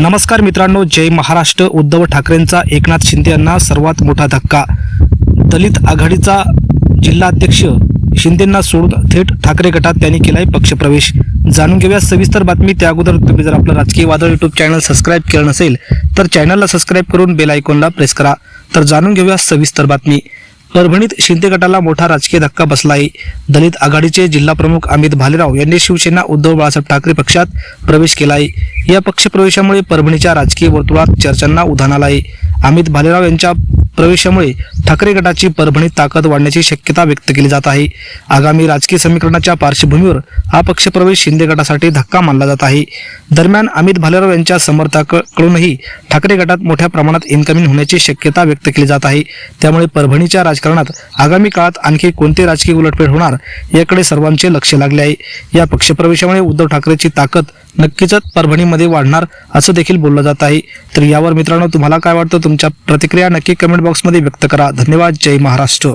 नमस्कार मित्रांनो, जय महाराष्ट्र। उद्धव ठाकरेंचा एकनाथ शिंदे यांना सर्वात मोठा धक्का। दलित आघाडीचा जिल्हाध्यक्ष शिंदेंना सोडून थेट ठाकरे गटात त्यांनी केलाय पक्षप्रवेश। जाणून घेऊया सविस्तर बातमी। त्या अगोदर तुम्ही जर आपलं राजकीय वादळ यूट्यूब चॅनल सबस्क्राइब केलं नसेल तर चॅनलला सबस्क्राइब करून बेल आयकॉनला प्रेस करा। तर जाणून घेऊया सविस्तर बातमी। परभणीत शिंदे गटाला मोठा राजकीय धक्का बसला आहे। दलित आघाडीचे जिल्हा प्रमुख अमित भालेराव यांनी शिवसेना उद्धव बाळासाहेब ठाकरे पक्षात प्रवेश केला आहे। या पक्षप्रवेशामुळे परभणीच्या राजकीय वर्तुळात चर्चांना उधाण आलं आहे। अमित भालेराव यांच्या प्रवेशामुळे ठाकरे गटाची परभणीत ताकद वाढण्याची शक्यता व्यक्त केली जात आहे। आगामी राजकीय समीकरणाच्या पार्श्वभूमीवर हा पक्षप्रवेश शिंदे गटासाठी धक्का मानला जात आहे। दरम्यान अमित भालेराव यांच्या समर्थकांकडूनही ठाकरे गटात मोठ्या प्रमाणात इन्कमिंग होण्याची शक्यता व्यक्त केली जात आहे। त्यामुळे परभणीच्या राजकारणात आगामी काळात आणखी कोणते राजकीय उलटफेर होणार याकडे सर्वांचे लक्ष लागले आहे। या पक्षप्रवेशामुळे उद्धव ठाकरेची ताकद नक्कीच परभणीमध्ये वाढणार असं देखील बोललं जात आहे। तर यावर मित्रांनो तुम्हाला काय वाटतं? तुमच्या प्रतिक्रिया नक्की कमेंट बॉक्समध्ये व्यक्त करा। धन्यवाद। जय महाराष्ट्र।